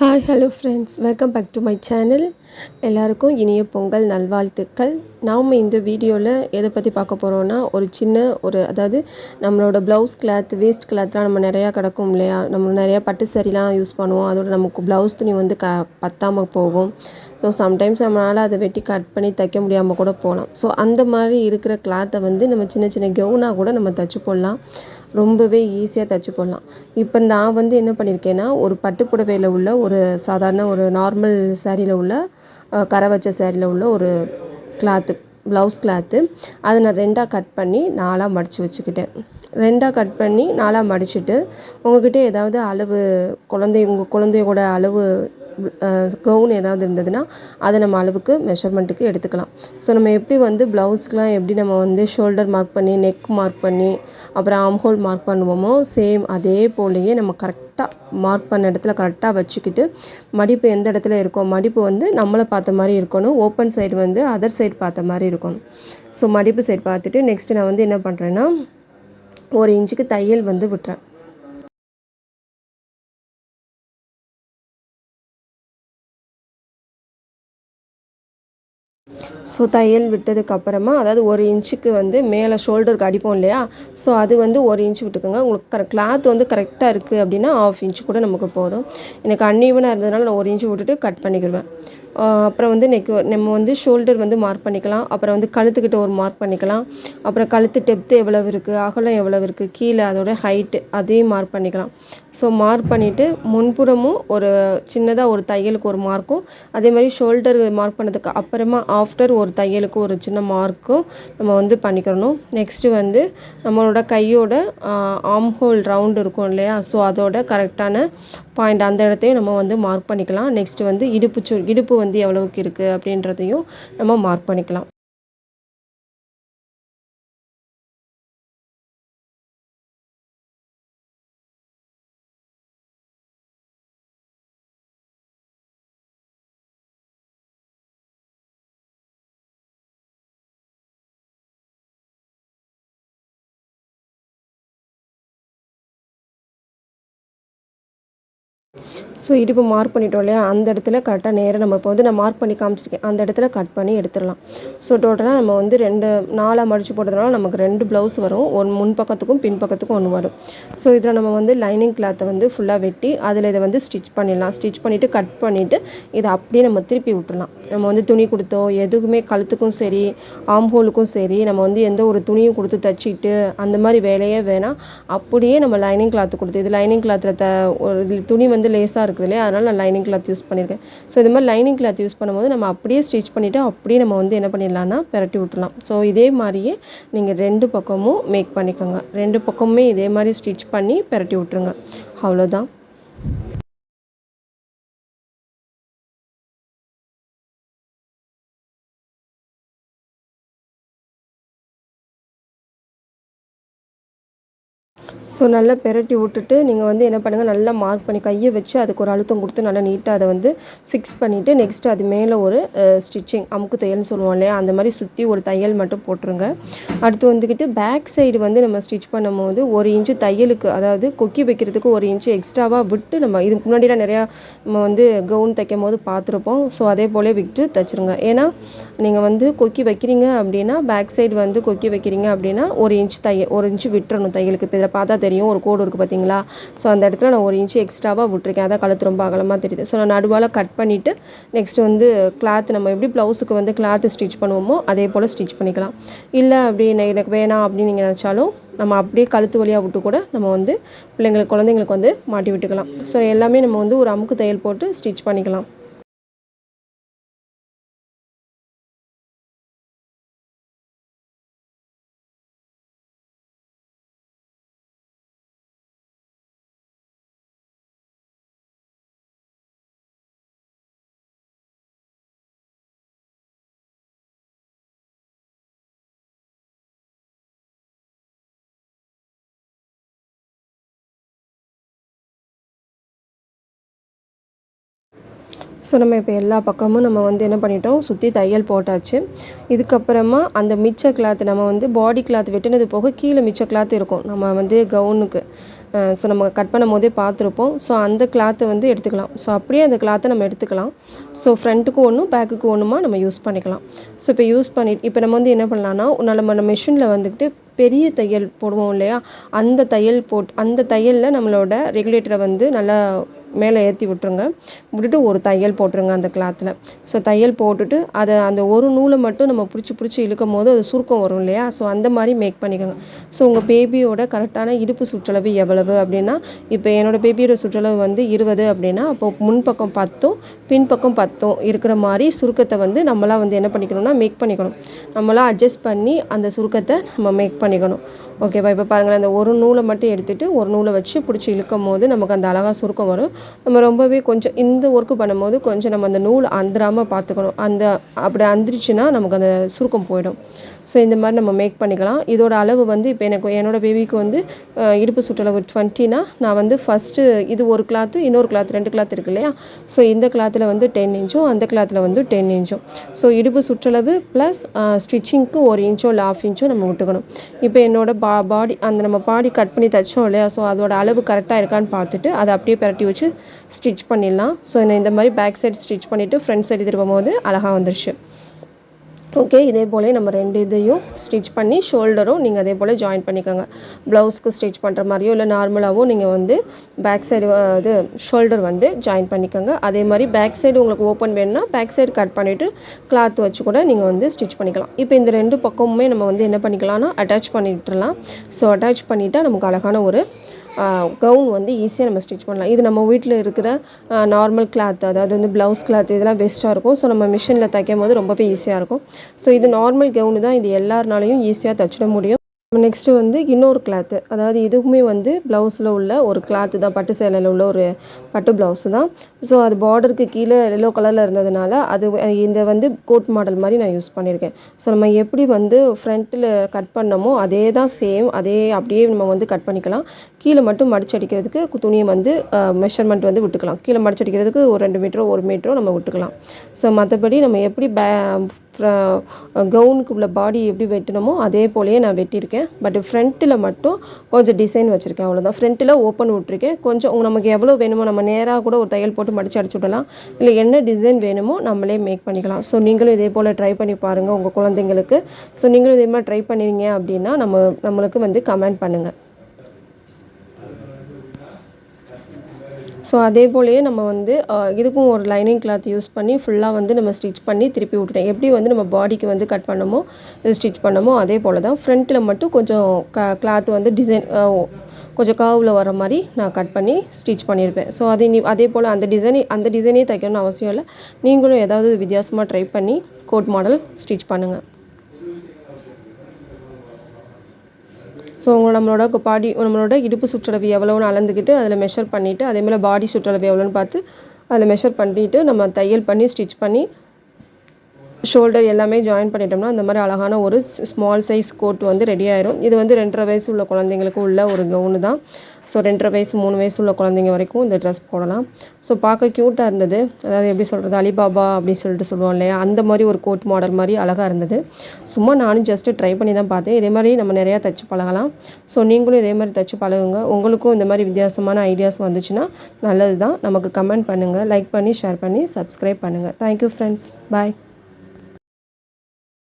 Hi hello friends, welcome back to my channel. எல்லாருக்கும் இனிய பொங்கல் நல்வாழ்த்துக்கள். நாம் இந்த வீடியோவில் எதை பற்றி பார்க்க போகிறோன்னா, அதாவது நம்மளோட ப்ளவுஸ் கிளாத், வேஸ்ட் கிளாத்லாம் நம்ம நிறையா கிடக்கும் இல்லையா, நம்ம நிறையா பட்டு சரிலாம் யூஸ் பண்ணுவோம். அதோட நமக்கு ப்ளவுஸ் துணி வந்து பத்தாமல் போகும். ஸோ சம்டைம்ஸ் நம்மளால் அதை வெட்டி கட் பண்ணி தைக்க முடியாமல் கூட போகலாம். ஸோ அந்த மாதிரி இருக்கிற கிளாத்தை வந்து நம்ம சின்ன சின்ன கவுனாக கூட நம்ம தைச்சி போடலாம். ரொம்பவே ஈஸியாக தைச்சி போடலாம். இப்போ நான் வந்து என்ன பண்ணியிருக்கேன்னா, ஒரு பட்டு புடவையில் உள்ள ஒரு சாதாரண ஒரு நார்மல் சாரியில் உள்ள கரை வச்ச சாரியில் உள்ள ஒரு கிளாத்து, ப்ளவுஸ் கிளாத்து, அதை நான் ரெண்டாக கட் பண்ணி 4ஆக மடித்து வச்சுக்கிட்டேன். ரெண்டாக கட் பண்ணி 4ஆக மடிச்சுட்டு, உங்கள்கிட்ட ஏதாவது அளவு உங்கள் குழந்தையோட அளவு கவுன் ஏதாவது இருந்ததுன்னா அதை நம்ம அளவுக்கு மெஷர்மெண்ட்டுக்கு எடுத்துக்கலாம். ஸோ நம்ம எப்படி வந்து ப்ளவுஸ்க்கெலாம் எப்படி நம்ம வந்து ஷோல்டர் மார்க் பண்ணி, நெக் மார்க் பண்ணி, அப்புறம் ஆம் ஹோல் மார்க் பண்ணுவோமோ, சேம் அதே போலேயே நம்ம கரெக்டாக மார்க் பண்ண இடத்துல கரெக்டாக வச்சுக்கிட்டு, மடிப்பு எந்த இடத்துல இருக்கோ, மடிப்பு வந்து நம்மளை பார்த்த மாதிரி இருக்கணும், ஓப்பன் சைடு வந்து அதர் சைடு பார்த்த மாதிரி இருக்கணும். ஸோ மடிப்பு சைடு பார்த்துட்டு நெக்ஸ்ட்டு நான் வந்து என்ன பண்ணுறேன்னா, 1 இன்ச்சுக்கு தையல் வந்து விட்டுறேன். ஸோ தையல் விட்டதுக்கப்புறமா, அதாவது 1 இன்ச்சுக்கு வந்து மேலே ஷோல்டருக்கு அடிப்போம் இல்லையா, ஸோ அது வந்து 1 இன்ச் விட்டுக்கோங்க. உங்களுக்கு கிளாத் வந்து கரெக்டாக இருக்குது அப்படின்னா 1/2 இன்ச் கூட நமக்கு போதும். எனக்கு அன்ஈவனாக இருந்ததுனால நான் 1 இன்ச்சு விட்டுட்டு கட் பண்ணிக்கிடுவேன். அப்புறம் வந்து நம்ம வந்து ஷோல்டர் வந்து மார்க் பண்ணிக்கலாம். அப்புறம் வந்து கழுத்துக்கிட்ட ஒரு மார்க் பண்ணிக்கலாம். அப்புறம் கழுத்து டெப்த்து எவ்வளவு இருக்குது, அகலம் எவ்வளவு இருக்குது, கீழே அதோட ஹைட்டு அதையும் மார்க் பண்ணிக்கலாம். ஸோ மார்க் பண்ணிவிட்டு முன்புறமும் ஒரு சின்னதாக ஒரு தையலுக்கு ஒரு மார்க்கும், அதே மாதிரி ஷோல்டர் மார்க் பண்ணதுக்கு அப்புறமா ஆஃப்டர் ஒரு தையலுக்கு ஒரு சின்ன மார்க்கும் நம்ம வந்து பண்ணிக்கிறணும். நெக்ஸ்ட்டு வந்து நம்மளோட கையோட ஆம் ஹோல் ரவுண்டு இருக்கும் இல்லையா, ஸோ அதோட கரெக்டான பாயிண்ட் அந்த இடத்தையும் நம்ம வந்து மார்க் பண்ணிக்கலாம். நெக்ஸ்ட்டு வந்து இடுப்பு வந்து எவ்வளவுக்கு இருக்குது அப்படின்றதையும் நம்ம மார்க் பண்ணிக்கலாம். ஸோ இடுப்பு மார்க் பண்ணிட்டோம் இல்லையா, அந்த இடத்துல கரெக்டாக நேராக நம்ம இப்போ வந்து நான் மார்க் பண்ணி காமிச்சிருக்கேன், அந்த இடத்துல கட் பண்ணி எடுத்துடலாம். ஸோ டோட்டலாக நம்ம வந்து 4ஆக மடித்து போட்டதுனால நமக்கு 2 ப்ளவுஸ் வரும். ஒரு முன் பக்கத்துக்கும் பின் பக்கத்துக்கும் 1 வரும். ஸோ இதில் நம்ம வந்து லைனிங் கிளாத்தை வந்து ஃபுல்லாக வெட்டி அதில் இதை வந்து ஸ்டிச் பண்ணிடலாம். ஸ்டிச் பண்ணிவிட்டு கட் பண்ணிவிட்டு இதை அப்படியே நம்ம திருப்பி விட்டுடலாம். நம்ம வந்து துணி கொடுத்தோ எதுக்குமே கழுத்துக்கும் சரி ஆம் ஹோலுக்கும் சரி நம்ம வந்து எந்த ஒரு துணியும் கொடுத்து தைச்சிட்டு அந்த மாதிரி வேலையே வேணாம். அப்படியே நம்ம லைனிங் கிளாத்து கொடுத்து, இது லைனிங் கிளாத்தில் ஒரு துணி வந்து லேஸாக இருக்குது இல்லையா, அதனால் நான் லைனிங் கிளாத் யூஸ் பண்ணியிருக்கேன். ஸோ இது மாதிரி லைனிங் கிளாத் யூஸ் பண்ணும்போது நம்ம அப்படியே ஸ்டிச் பண்ணிவிட்டு அப்படியே நம்ம வந்து என்ன பண்ணிடலாம்னா பெரட்டி விட்டுலாம். ஸோ இதே மாதிரியே நீங்கள் 2 பக்கமும் மேக் பண்ணிக்கோங்க. 2 பக்கமுமே இதே மாதிரி ஸ்டிச் பண்ணி பெரட்டி விட்டுருங்க. அவ்வளோதான். ஸோ நல்லா பெரட்டி விட்டுட்டு நீங்கள் வந்து என்ன பண்ணுங்கள், நல்லா மார்க் பண்ணி கையை வச்சு அதுக்கு ஒரு அழுத்தம் கொடுத்து நல்லா நீட்டாக அதை வந்து ஃபிக்ஸ் பண்ணிவிட்டு நெக்ஸ்ட்டு அது மேலே ஒரு ஸ்டிச்சிங் அமுக்கு தையல்னு சொல்லுவோம் இல்லையா, அந்த மாதிரி சுற்றி ஒரு தையல் மட்டும் போட்டுருங்க. அடுத்து வந்துக்கிட்டு பேக் சைடு வந்து நம்ம ஸ்டிச் பண்ணும்போது 1 இன்ச்சு தையலுக்கு, அதாவது கொக்கி வைக்கிறதுக்கு 1 இன்ச்சு எக்ஸ்ட்ராவாக விட்டு, நம்ம இதுக்கு முன்னாடிலாம் நிறையா நம்ம வந்து கவுன் தைக்கும் போது பார்த்துருப்போம். ஸோ அதே போல் விட்டு தைச்சிருங்க. ஏன்னா நீங்கள் வந்து கொக்கி வைக்கிறீங்க அப்படின்னா, பேக் சைடு வந்து கொக்கி வைக்கிறீங்க அப்படின்னா 1 இன்ச்சு விட்டுறணும் தையலுக்கு. இப்போ இதில் பார்த்தா தெரியும் ஒரு கோடு இருக்குது பார்த்தீங்களா, ஸோ அந்த இடத்துல நான் 1 இன்ச்சு எக்ஸ்ட்ராவாக விட்டுருக்கேன். அதான் கழுத்து ரொம்ப அகலமாக தெரியுது. ஸோ நான் நடுவால் கட் பண்ணிவிட்டு நெக்ஸ்ட் வந்து கிளாத் நம்ம எப்படி ப்ளவுஸுக்கு வந்து கிளாத்து ஸ்டிச் பண்ணுவோமோ அதே போல் ஸ்டிச் பண்ணிக்கலாம். இல்லை அப்படின்னு எனக்கு வேணாம் அப்படின்னு நீங்கள் நினச்சாலும் நம்ம அப்படியே கழுத்து வழியாக விட்டு கூட நம்ம வந்து குழந்தைங்களுக்கு வந்து மாட்டி விட்டுக்கலாம். ஸோ எல்லாமே நம்ம வந்து ஒரு அமுக்கு தையல் போட்டு ஸ்டிச் பண்ணிக்கலாம். ஸோ நம்ம இப்போ எல்லா பக்கமும் நம்ம வந்து என்ன பண்ணிட்டோம், சுற்றி தையல் போட்டாச்சு. இதுக்கப்புறமா அந்த மிச்ச கிளாத் நம்ம வந்து பாடி கிளாத் வெட்டினது போக கீழே மிச்ச கிளாத் இருக்கும் நம்ம வந்து கவுனுக்கு. ஸோ நம்ம கட் பண்ணும் போதே பார்த்துருப்போம். ஸோ அந்த கிளாத்தை வந்து எடுத்துக்கலாம். ஸோ அப்படியே அந்த கிளாத்தை நம்ம எடுத்துக்கலாம். ஸோ ஃப்ரண்ட்டுக்கு ஒன்றும் பேக்குக்கு ஒன்றுமா நம்ம யூஸ் பண்ணிக்கலாம். ஸோ இப்போ யூஸ் பண்ணிட்டு இப்போ நம்ம வந்து என்ன பண்ணலான்னா நம்ம மிஷினில் வந்துக்கிட்டு பெரிய தையல் போடுவோம் இல்லையா, அந்த தையலில் நம்மளோட ரெகுலேட்டரை வந்து நல்லா மேலே ஏற்றி விட்டுட்டு ஒரு தையல் போட்டுருங்க அந்த கிளாத்தில். ஸோ தையல் போட்டுட்டு அந்த ஒரு நூலை மட்டும் நம்ம பிடிச்சி இழுக்கும் போது அது சுருக்கம் வரும் இல்லையா, ஸோ அந்த மாதிரி மேக் பண்ணிக்கோங்க. ஸோ உங்கள் பேபியோட கரெக்டான இடுப்பு சுற்றளவு எவ்வளவு அப்படின்னா, இப்போ என்னோடய பேபியோட சுற்றளவு வந்து 20 அப்படின்னா, அப்போது முன்பக்கம் 10 பின்பக்கம் 10 இருக்கிற மாதிரி சுருக்கத்தை வந்து நம்மளாம் வந்து என்ன பண்ணிக்கணும்னா மேக் பண்ணிக்கணும். நம்மளாம் அட்ஜஸ்ட் பண்ணி அந்த சுருக்கத்தை நம்ம மேக் பண்ணிக்கணும். ஓகேவா? இப்போ பாருங்களேன், அந்த ஒரு நூலை மட்டும் எடுத்துகிட்டு ஒரு நூலை வச்சு பிடிச்சி இழுக்கும் போது நமக்கு அந்த அழகாக சுருக்கம் வரும். நம்ம ரொம்பவே கொஞ்சம் இந்த ஒர்க்கு பண்ணும்போது கொஞ்சம் நம்ம அந்த நூல் அந்துடாமல் பார்த்துக்கணும். அப்படி அந்துருச்சுன்னா நமக்கு அந்த சுருக்கம் போயிடும். ஸோ இந்த மாதிரி நம்ம மேக் பண்ணிக்கலாம். இதோட அளவு வந்து இப்போ என்னோடய பேபிக்கு வந்து இடுப்பு சுற்றளவு 20னா நான் வந்து ஃபஸ்ட்டு இது ஒரு கிளாத்து, இன்னொரு கிளாத் 2 கிளாத் இருக்கு இல்லையா, ஸோ இந்த கிளாத்தில் வந்து 10 இன்ச்சும் அந்த கிளாத்தில் வந்து 10 இன்ச்சும். ஸோ இடுப்பு சுற்றளவு ப்ளஸ் ஸ்டிச்சிங்க்கு 1 இன்ச்சோ இல்லை 1/2 இன்ச்சோ நம்ம விட்டுக்கணும். இப்போ என்னோட பாடி நம்ம பாடி கட் பண்ணி தைச்சோம் இல்லையா, ஸோ அதோட அளவு கரெக்டாக இருக்கான்னு பார்த்துட்டு அதை அப்படியே பரட்டி வச்சு ஸ்டிச் பண்ணிடலாம். ஸோ இந்த மாதிரி பேக் சைடு ஸ்டிச் பண்ணிவிட்டு ஃப்ரண்ட் சைடு திரும்பும் போது அழகாக வந்துருச்சு. ஓகே, இதே போல் நம்ம 2 இதையும் ஸ்டிச் பண்ணி ஷோல்டரும் நீங்கள் அதே போல் ஜாயின் பண்ணிக்கோங்க. ப்ளவுஸ்க்கு ஸ்டிச் பண்ணுற மாதிரியோ இல்லை நார்மலாகவோ நீங்கள் வந்து பேக் சைடு ஷோல்டர் வந்து ஜாயின் பண்ணிக்கோங்க. அதே மாதிரி பேக் சைடு உங்களுக்கு ஓப்பன் வேணும்னா பேக் சைடு கட் பண்ணிவிட்டு கிளாத் வச்சு கூட நீங்கள் வந்து ஸ்டிச் பண்ணிக்கலாம். இப்போ இந்த 2 பக்கமுமே நம்ம வந்து என்ன பண்ணிக்கலாம்னா அட்டாச் பண்ணிட்டுலாம். ஸோ அட்டாச் பண்ணிவிட்டால் நமக்கு அழகான ஒரு கவுன் வந்து ஈஸியாக நம்ம ஸ்டிச் பண்ணலாம். இது நம்ம வீட்டில் இருக்கிற நார்மல் கிளாத், அதாவது வந்து ப்ளவுஸ் கிளாத் இதெல்லாம் பெஸ்ட்டாக இருக்கும். ஸோ நம்ம மிஷினில் தைக்கும் போது ரொம்பவே ஈஸியாக இருக்கும். ஸோ இது நார்மல் கவுனு தான், இது எல்லாருனாலையும் ஈஸியாக தைச்சிட முடியும். நெக்ஸ்ட்டு வந்து இன்னொரு கிளாத்து, அதாவது இதுவுமே வந்து ப்ளவுஸில் உள்ள ஒரு கிளாத்து தான், பட்டு சேலையில் உள்ள ஒரு பட்டு ப்ளவுஸு தான். ஸோ அது பார்டருக்கு கீழே எல்லோ கலரில் இருந்ததுனால இந்த வந்து கோட் மாடல் மாதிரி நான் யூஸ் பண்ணியிருக்கேன். ஸோ நம்ம எப்படி வந்து ஃப்ரண்ட்டில் கட் பண்ணமோ அதே தான் சேம், அப்படியே நம்ம வந்து கட் பண்ணிக்கலாம். கீழே மட்டும் மடிச்சு அடிக்கிறதுக்கு துணியை வந்து மெஷர்மெண்ட் வந்து விட்டுக்கலாம். கீழே மடிச்சு அடிக்கிறதுக்கு ஒரு 2 மீட்டரோ 1 மீட்டரோ நம்ம விட்டுக்கலாம். ஸோ மற்றபடி நம்ம எப்படி கவுனுக்கு உள்ள பாடி எப்படி வெட்டினமோ அதே போலேயே நான் வெட்டியிருக்கேன். பட் ஃப்ரண்ட்டில் மட்டும் கொஞ்சம் டிசைன் வச்சுருக்கேன், அவ்வளோதான். ஃப்ரண்ட்டில் ஓப்பன் விட்டுருக்கேன். கொஞ்சம் நமக்கு எவ்வளோ வேணுமோ நம்ம நேராக கூட ஒரு தையல் போட்டு மடித்து அடிச்சு விடலாம், இல்லை என்ன டிசைன் வேணுமோ நம்மளே மேக் பண்ணிக்கலாம். ஸோ நீங்களும் இதே போல் ட்ரை பண்ணி பாருங்கள் உங்கள் குழந்தைங்களுக்கு. ஸோ நீங்களும் இதே மாதிரி ட்ரை பண்ணிங்க அப்படின்னா நம்மளுக்கு வந்து கமெண்ட் பண்ணுங்கள். ஸோ அதே போலயே நம்ம வந்து இதுக்கும் ஒரு லைனிங் கிளாத் யூஸ் பண்ணி ஃபுல்லாக வந்து நம்ம ஸ்டிச் பண்ணி திருப்பி விட்டுட்டேன். எப்படி வந்து நம்ம பாடிக்கு வந்து கட் பண்ணமோ ஸ்டிச் பண்ணமோ அதே போல் தான். ஃப்ரண்ட்டில் மட்டும் கொஞ்சம் கிளாத் வந்து டிசைன் கொஞ்சம் கர்வில் வர மாதிரி நான் கட் பண்ணி ஸ்டிச் பண்ணியிருப்பேன். ஸோ அதே போல் அந்த டிசைனே தைக்கணும்னு அவசியம் இல்லை. நீங்களும் ஏதாவது வித்தியாசமாக ட்ரை பண்ணி கோட் மாடல் ஸ்டிச் பண்ணுங்கள். ஸோ நம்மளோட இடுப்பு சுற்றளவு எவ்வளோன்னு அளந்துக்கிட்டு அதில் மெஷர் பண்ணிவிட்டு, அதேமாதிரி பாடி சுற்றளவு எவ்வளோன்னு பார்த்து அதில் மெஷர் பண்ணிவிட்டு நம்ம தையல் பண்ணி ஸ்டிச் பண்ணி ஷோல்டர் எல்லாமே ஜாயின் பண்ணிட்டோம்னா அந்த மாதிரி அழகான ஒரு ஸ்மால் சைஸ் கோட் வந்து ரெடி ஆயிரும். இது வந்து 2.5 வயசு உள்ள குழந்தைங்களுக்கு உள்ள ஒரு கவுனு தான். ஸோ 2.5 வயசு 3 வயசு உள்ள குழந்தைங்க வரைக்கும் இந்த ட்ரெஸ் போடலாம். ஸோ பார்க்க க்யூட்டாக இருந்தது. அதாவது எப்படி சொல்கிறது, அலிபாபா அப்படின்னு சொல்லுவோம் இல்லையா, அந்த மாதிரி ஒரு கோட் மாடல் மாதிரி அழகாக இருந்தது. சும்மா நானும் ஜஸ்ட்டு ட்ரை பண்ணி தான் பார்த்தேன். இதே மாதிரி நம்ம நிறையா தைச்சு பழகலாம். ஸோ நீங்களும் இதே மாதிரி தைச்சு பழகுங்க. உங்களுக்கும் இந்த மாதிரி வித்தியாசமான ஐடியாஸ் வந்துச்சுன்னா நல்லது தான். நமக்கு கமெண்ட் பண்ணுங்கள், லைக் பண்ணி ஷேர் பண்ணி சப்ஸ்கிரைப் பண்ணுங்கள். தேங்க்யூ ஃப்ரெண்ட்ஸ், பாய்.